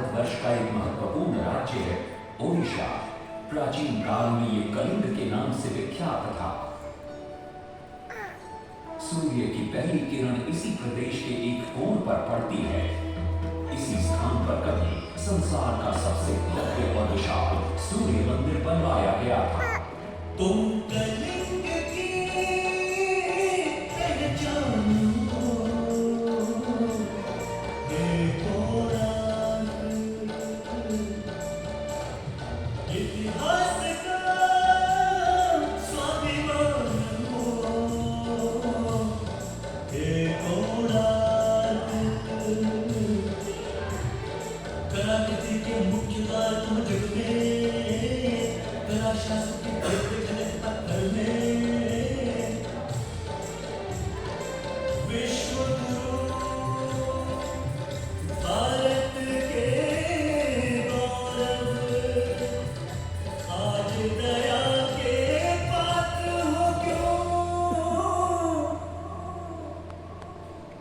भारतवर्ष का एक महत्वपूर्ण राज्य है ओडिशा। प्राचीन काल में ये कलिंग के नाम से विख्यात था। सूर्य की पहली किरण इसी प्रदेश के एक कोण पर पड़ती है। इसी स्थान पर कभी संसार का सबसे भव्य और विशाल सूर्य मंदिर बनवाया गया था। तुम कलिंग की पहचान हो, देखो इतिहास का स्वाभिमान हो, देखो कलाकृति के मुख्य द्वार तुम जग में, कला शास्त्र के पवित्र जगत पत्थर में, विश्व गुरु भारत के गौरव, आज दया के पात्र हो क्यों?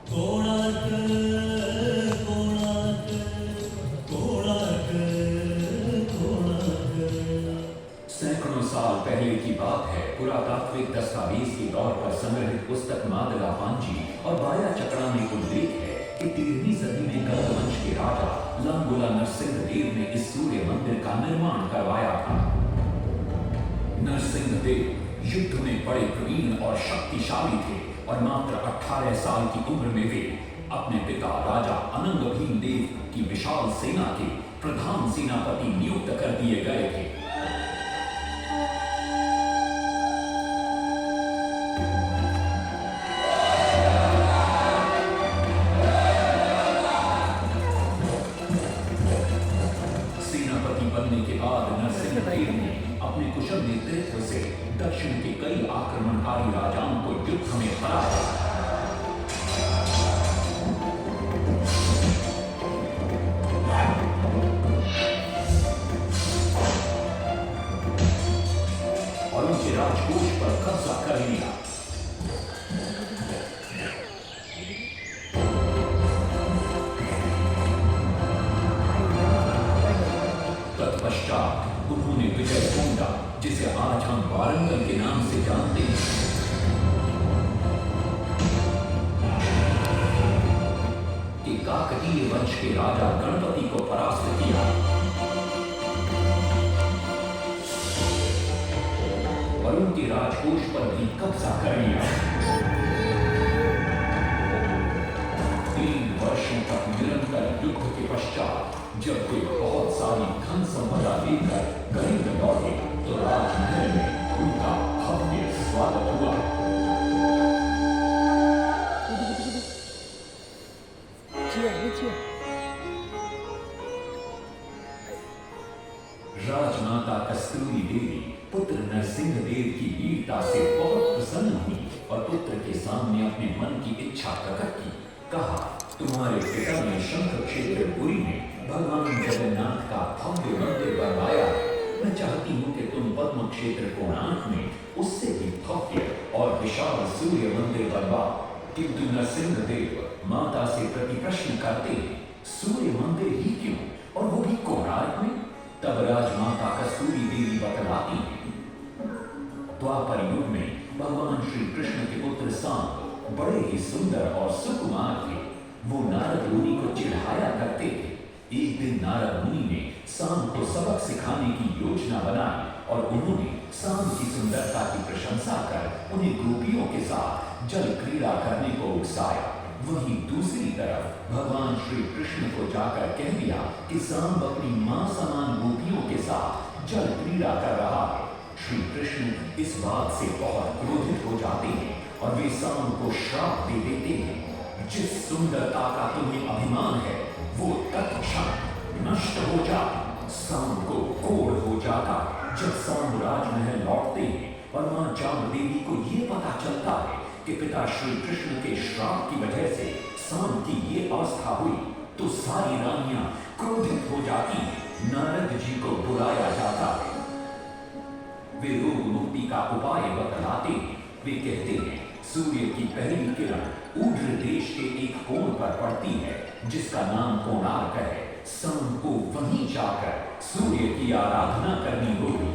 कोणार्क सैकड़ों साल पहले की बात है। पुरातात्विक दस्तावेज के तौर पर संग्रहित पुस्तक मादला पांची और बाया चकड़ा में उल्लेख है कि 13वीं सदी में गंग वंश के राजा लांगुला नरसिंह देव ने इस सूर्य मंदिर का निर्माण करवाया था। नरसिंह देव युद्ध में बड़े प्रवीण और शक्तिशाली थे और मात्र 18 साल की उम्र में वे अपने पिता राजा अनंग भीम देव की विशाल सेना के प्रधान सेनापति नियुक्त कर दिए गए थे। सेनापति बनने के बाद नरसिंह देव ने अपने कुशल नेतृत्व से दक्षिण के कई आक्रमणकारी राजाओं को युद्ध में हराया। और उनके राजकोष पर कब्जा कर लिया। तत्पश्चात उन्होंने विजय कोंडा, जिसे आज हम वारंगल के नाम से जानते हैं, कि काकतीय वंश के राजा गणपति को परास्त किया और उनके राजकोष पर भी कब्जा कर लिया। 3 वर्षों तक निरंतर युद्ध के पश्चात जब वे बहुत सारी धन संपदा लेकर कलिंग लौटे तो राजमहल में उनका भव्य स्वागत हुआ। राजमाता कस्तूरी देवी पुत्र नरसिंह देव की वीरता से बहुत प्रसन्न हुई और पुत्र के सामने अपने मन की इच्छा प्रकट की। कहा, तुम्हारे पिता ने शंख क्षेत्र पुरी में भगवान जगन्नाथ का भव्य मंदिर बनवाया। मैं चाहती हूँ कि तुम पद्म क्षेत्र कोणार्क में उससे भी भव्य और विशाल सूर्य मंदिर बनवाओ। किंतु नरसिंह देव माता से प्रति प्रश्न करते, सूर्य मंदिर ही क्यों, और वो भी कोणार्क में? तब राजमाता कस्तूरी देवी बतलाती है, द्वापर युग में भगवान श्री कृष्ण के पुत्र सांब बड़े ही सुंदर और सुकुमार थे। वो नारद मुनि को चिढ़ाया करते थे। एक दिन नारद मुनि ने सांब को सबक सिखाने की योजना बनाई और उन्होंने सांब की सुंदरता की प्रशंसा कर उन्हें गोपियों के साथ जल क्रीड़ा करने को उकसाया। वहीं दूसरी तरफ भगवान श्री कृष्ण को जाकर कह दिया कि सांब अपनी मां समान गोपियों के साथ जल क्रीड़ा कर रहा है। श्री कृष्ण इस बात से बहुत क्रोधित हो जाते हैं और वे सांब को श्राप दे देते हैं, जिस सुंदरता का तुम्हें अभिमान है वो तत्क्षण नष्ट हो जा। सांब को कोढ़ हो जाता जब सांब राजमहल लौटते हैं और मां जाम देवी को ये पता चलता है कि पिता श्री कृष्ण के श्राप की वजह से सांब की ये अवस्था हुई, तो सारी रानियां क्रोधित हो जाती हैं। नारद जी को बुलाया जाता है। वे रोग मुक्ति का उपाय बतलाते हैं। वे कहते हैं, सूर्य की पहली किरण ऊर्ध्व देश के एक कोण पर पड़ती है जिसका नाम कोणार्क है। सांब को बीच आकर सूर्य की आराधना करनी होगी।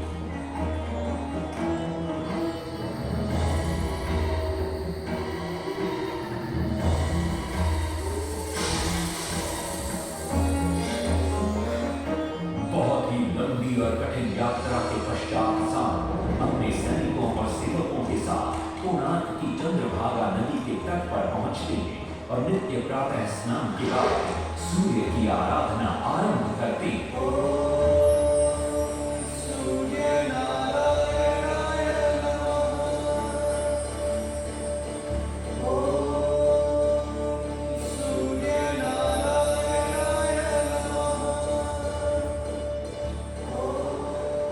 बहुत ही लंबी और कठिन यात्रा के पश्चात सांब अपने सैनिकों और सेवकों के साथ कोणार्क की चंद्रभागा नदी के तट पर पहुंचते हैं और नित्य प्रातः स्नान के बाद सूर्य की आराधना आरंभ करते हैं।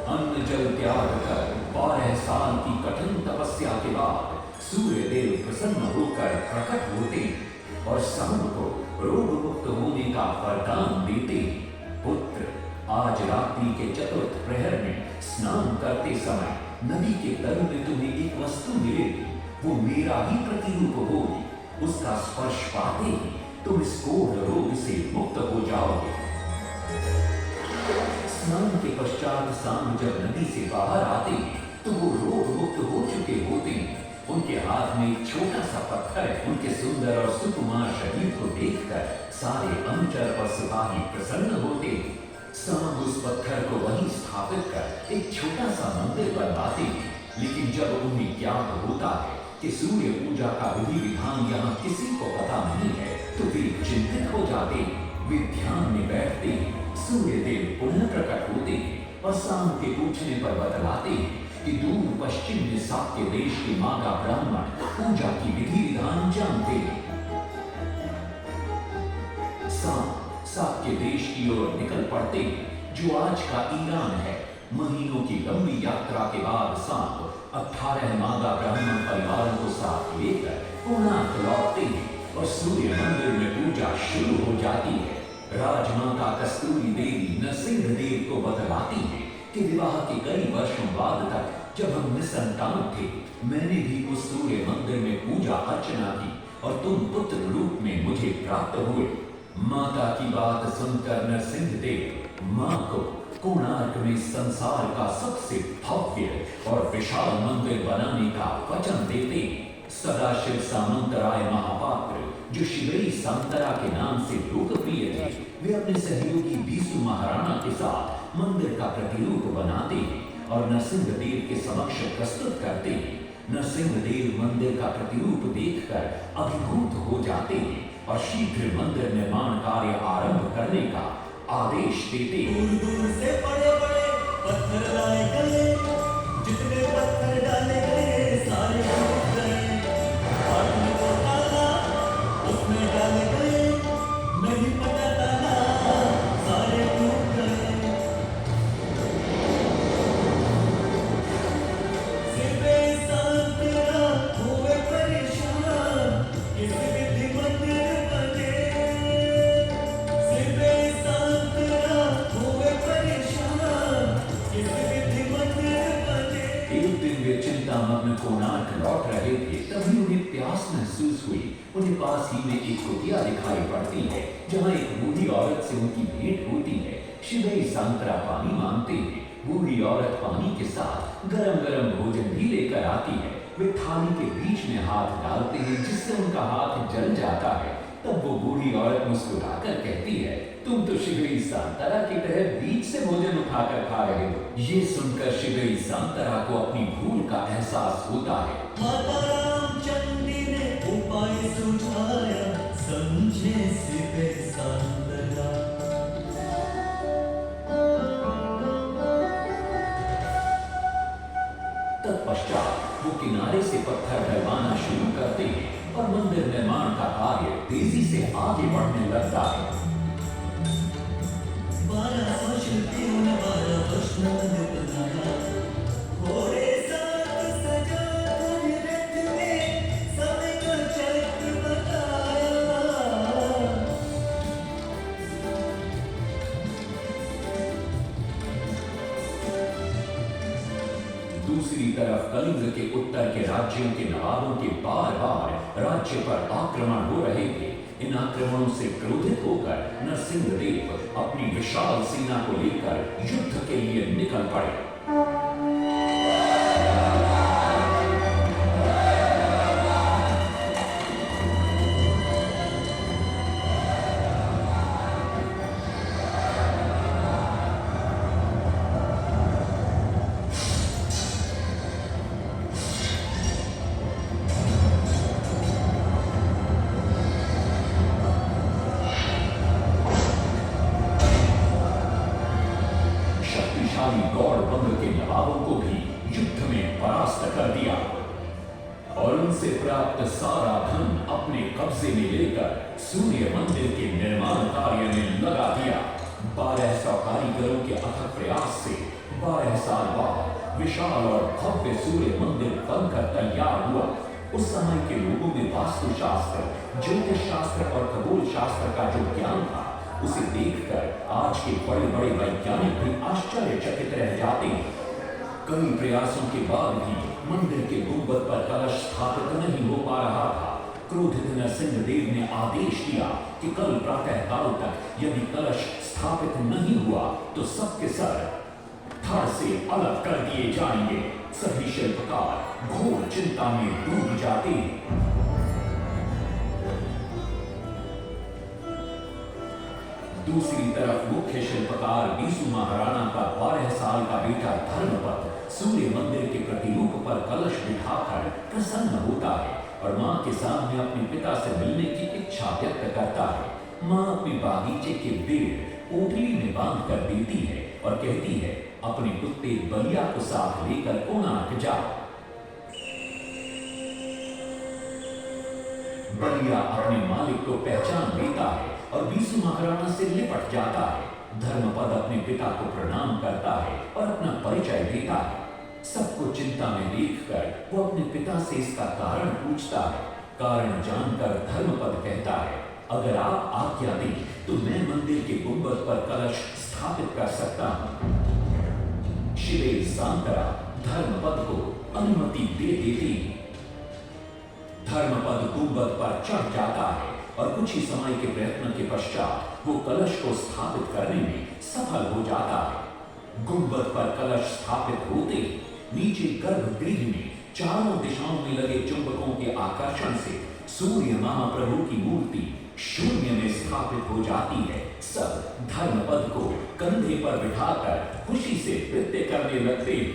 अन्न जल त्याग कर 12 साल की कठिन तपस्या के बाद सूर्य देव प्रसन्न होकर प्रकट होते हैं और सांब को रोग मुक्त होने का वरदान देते हैं। पुत्र, आज रात्रि के चतुर्थ प्रहर में स्नान करते समय नदी के तल में तुम्हें एक वस्तु मिलेगी। वो मेरा ही प्रतिरूप होगी। उसका स्पर्श पाते ही तुम इस कोढ़ रोग से मुक्त हो जाओगे। स्नान के पश्चात सांब जब नदी से बाहर आते हैं तो वो रोग मुक्त हो चुके होते हैं। उनके हाथ में एक छोटा सा पत्थर है। उनके सुंदर और सुकुमार शरीर को देखकर सारे अनुचर और सिपाही प्रसन्न होते हैं। सांब उस पत्थर को वहीं स्थापित कर एक छोटा सा मंदिर बनवाते हैं। लेकिन जब उन्हें ज्ञात होता है कि सूर्य पूजा का विधि विधान यहाँ किसी को पता नहीं है तो वे चिंतित हो जाते हैं। वे ध्यान में बैठते हैं। सूर्य देव पुनः प्रकट होते हैं और सांब के पूछने पर बतलाते हैं कि दूर पश्चिम में साक्य देश के मागा ब्राह्मण पूजा की विधि विधान जानते हैं। सांब साक्य देश की ओर निकल पड़ते हैं जो आज का ईरान है। महीनों की लंबी यात्रा के बाद सांब 18 मागा ब्राह्मण परिवारों को साथ लेकर कोणार्क लौटते हैं और सूर्य मंदिर में पूजा शुरू हो जाती है। राजमाता कस्तूरी देवी नरसिंह देव को बतलाती है कि विवाह के कई वर्षों बाद तक जब हम निसंतान थे, मैंने भी उस सूर्य मंदिर में पूजा अर्चना की और तुम पुत्र रूप में मुझे प्राप्त हुए। माता की बात सुनकर नरसिंह देव मां को कोणार्क में संसार का सबसे भव्य और विशाल मंदिर बनाने का वचन देते हैं। सदाशिव सामंतराय महापात्र, जो शिवई सांतरा के नाम से लोकप्रिय थे, वे अपने सहयोगी बीसू महाराणा के साथ मंदिर का प्रतिरूप बनाते हैं और नरसिंह देव के समक्ष प्रस्तुत करते हैं। नरसिंह देव मंदिर का प्रतिरूप देखकर अभिभूत हो जाते हैं और शीघ्र मंदिर निर्माण कार्य आरंभ करने का आदेश देते हैं। दूर से बड़े-बड़े पत्थर लाए गए, जितने पत्थर डाले गए सारे टूट गए। पानी को डाला, उसमें डाले गए, नहीं पता डाला, सारे टूट गए। सिर्फ सांब तेरा हुए परेशान, किस विधि मंदिर बने। सिर्फ सांब तेरा हुए परेशान, किस विधि मंदिर बने। एक दिन वे चिंतामग्न कोणार्क लौट रहे थे, तभी उन्हें प्यास महसूस हुई। उन्हें पास ही में एक कुटिया दिखाई पड़ती है जहाँ एक बूढ़ी औरत से उनकी भेंट होती है। शिवई सांतरा पानी मांगते हैं। बूढ़ी औरत पानी के साथ गरम गरम भोजन भी लेकर आती है। वे थाली के बीच में हाथ डालते हैं जिससे उनका हाथ जल जाता है। तब वो बूढ़ी औरत मुस्कुराकर कहती है, तुम तो शिवई सांतरा की तरह बीच से भोजन उठाकर खा रहे हो। ये सुनकर शिवई सांतरा को अपनी भूल का एहसास होता है। माता रामचंद्री ने उपाय सुझाया, समझे सिर्फ सांतरा। तत्पश्चात वो किनारे से पत्थर डलवाना शुरू करते हैं और मंदिर निर्माण का कार्य तेजी से आगे बढ़ने लगता है। 12 शिल्पियों ने 12 वर्ष में मंदिर बनाया। घोड़े साथ सजा कर रथ में समय का चक्र बताया। दूसरी तरफ कलिंग के उत्तर के राज्यों के नवाबों के बार बार राज्य पर आक्रमण हो रहे थे। इन आक्रमणों से क्रोधित होकर नरसिंहदेव अपनी विशाल सेना को लेकर युद्ध के लिए निकल पड़े। शक्तिशाली गौड़ वंश के नवाबों को भी युद्ध में परास्त कर दिया और उनसे प्राप्त सारा धन अपने कब्जे में लेकर सूर्य मंदिर के निर्माण कार्य में लगा दिया। 1200 कारीगरों के अथक प्रयास से 12 साल बाद विशाल और भव्य सूर्य मंदिर बनकर तैयार हुआ। उस समय के लोगों में वास्तुशास्त्र, ज्योतिष शास्त्र और खगोल शास्त्र का जो ज्ञान था, उसे देखकर आज के बड़े बड़े वैज्ञानिक भी आश्चर्यचकित रह जाते हैं। कई प्रयासों के बाद भी मंदिर के गुंबद पर कलश स्थापित नहीं हो पा रहा था। क्रोधित नरसिंहदेव ने आदेश दिया कि कल प्रातः काल तक यदि कलश स्थापित नहीं हुआ तो सबके सर धड़ से अलग कर दिए जाएंगे। सभी शिल्पकार घोर चिंता में डूब जाते हैं। दूसरी तरफ मुख्य शिल्पकार बीसू महाराणा का 12 साल का बेटा धर्मपद सूर्य मंदिर के प्रतिरूप पर कलश बिठाकर प्रसन्न होता है और मां के सामने अपने पिता से मिलने की इच्छा व्यक्त करता है। मां अपने बागीचे के पेड़ पोटली में बांध कर देती है और कहती है, अपने कुत्ते बलिया को साथ लेकर कोणार्क जाओ। बलिया अपने मालिक को पहचान लेता है और बीसू महाराणा से लिपट जाता है। धर्मपद अपने पिता को प्रणाम करता है और अपना परिचय देता है। सबको चिंता में देखकर वो अपने पिता से इसका कारण पूछता है। कारण जानकर धर्मपद कहता है, अगर आप आज्ञा दें तो मैं मंदिर के गुंबद पर कलश स्थापित कर सकता हूं। शिवे सांतरा धर्मपद को अनुमति दे देती है। धर्मपद गुंबद पर चढ़ जाता है और कुछ ही समय के प्रयत्न के पश्चात वो कलश को स्थापित करने में सफल हो जाता है। गुंबद पर कलश स्थापित होते ही नीचे गर्भगृह में चारों दिशाओं में लगे चुंबकों के आकर्षण से सूर्य महाप्रभु की मूर्ति शून्य में स्थापित हो जाती है। सब धर्मपद को कंधे पर बिठाकर खुशी से नृत्य करने लगते हैं।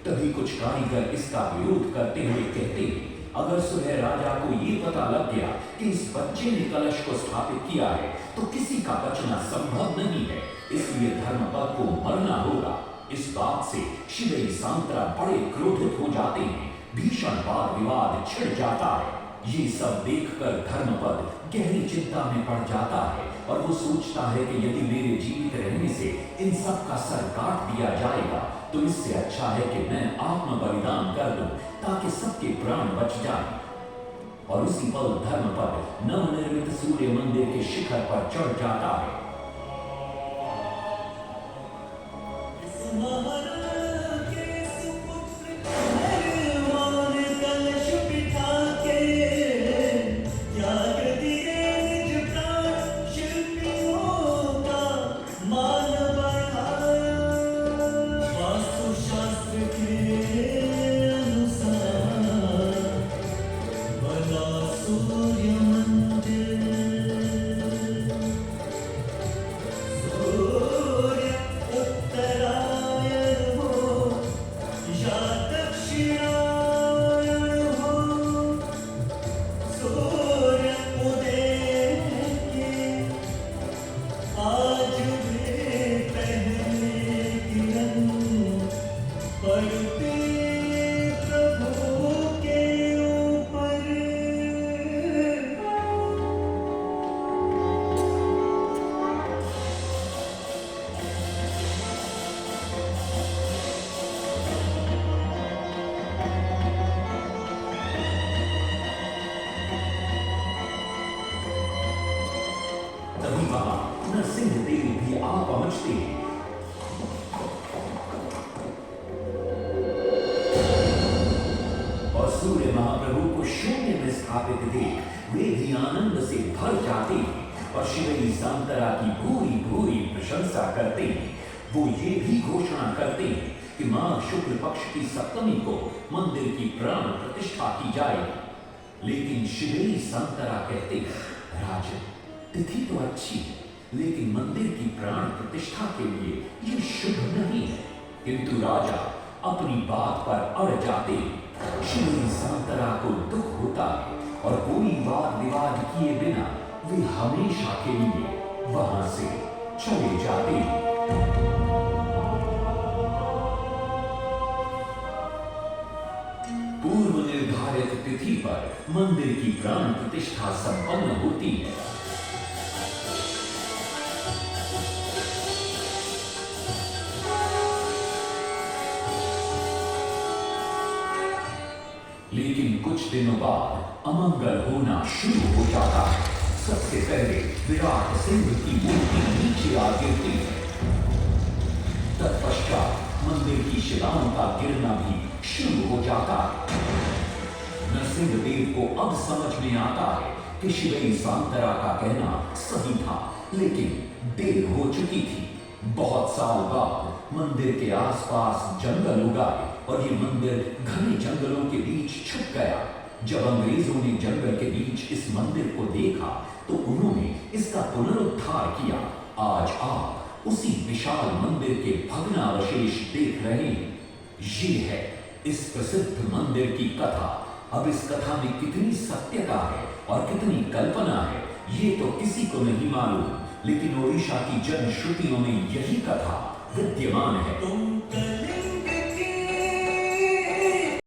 तभी कुछ कारीगर इसका विरोध करते हुए कहते हैं, अगर सुबह राजा को ये पता लग गया कि इस बच्चे ने कलश को स्थापित किया है तो किसी का बचना संभव नहीं है, इसलिए धर्मपद को मरना होगा। इस बात से शिवे सांतरा बड़े क्रोधित हो जाते हैं। भीषण वाद विवाद छिड़ जाता है। ये सब देखकर धर्मपद गहरी चिंता में पड़ जाता है और वो सोचता है कि यदि मेरे जीवित रहने से इन सब का सर काट दिया जाएगा तो इससे अच्छा है कि मैं आत्म बलिदान कर दूं ताकि सबके प्राण बच जाएं। और उसी पल धर्मपद नवनिर्मित सूर्य मंदिर के शिखर पर चढ़ जाता है। नरसिंहदेव भी आ पहुंचते हैं। और सूर्य महाप्रभु को शून्य में स्थापित देख वे भी आनंद से भर जाते और शिवई सांतरा की भूरी भूरी प्रशंसा करते। वो ये भी घोषणा करते कि माघ शुक्ल पक्ष की सप्तमी को मंदिर की प्राण प्रतिष्ठा की जाएगी। लेकिन शिवई सांतरा कहते, राजन, तिथि तो अच्छी है, लेकिन मंदिर की प्राण प्रतिष्ठा के लिए ये शुभ नहीं है। किंतु राजा अपनी बात पर अड़ जाते। शिवई सांतरा को दुख होता है और कोई वाद विवाद किए बिना वे हमेशा के लिए वहां से चले जाते। पूर्व निर्धारित तिथि पर मंदिर की प्राण प्रतिष्ठा संपन्न होती है। लेकिन कुछ दिनों बाद अमंगल होना शुरू हो जाता है। सबसे पहले विराट सिंह की मूर्ति नीचे आ गिरती है। तत्पश्चात मंदिर की शिलाओं का गिरना भी शुरू हो जाता है। नरसिंहदेव को अब समझ में आता है कि शिवई सांतरा का कहना सही था, लेकिन देर हो चुकी थी। बहुत साल बाद मंदिर के आसपास जंगल उगाए और ये मंदिर घने जंगलों के बीच छुप गया। जब अंग्रेजों ने जंगल के बीच इस मंदिर को देखा तो उन्होंने इसका पुनरुद्धार किया। आज आप उसी विशाल मंदिर के भग्नावशेष देख रहे हैं। ये है इस प्रसिद्ध मंदिर की कथा। अब इस कथा में कितनी सत्यता है और कितनी कल्पना है, ये तो किसी को नहीं मालूम, लेकिन ओडिशा की जनश्रुतियों में यही कथा विद्यमान है। तुम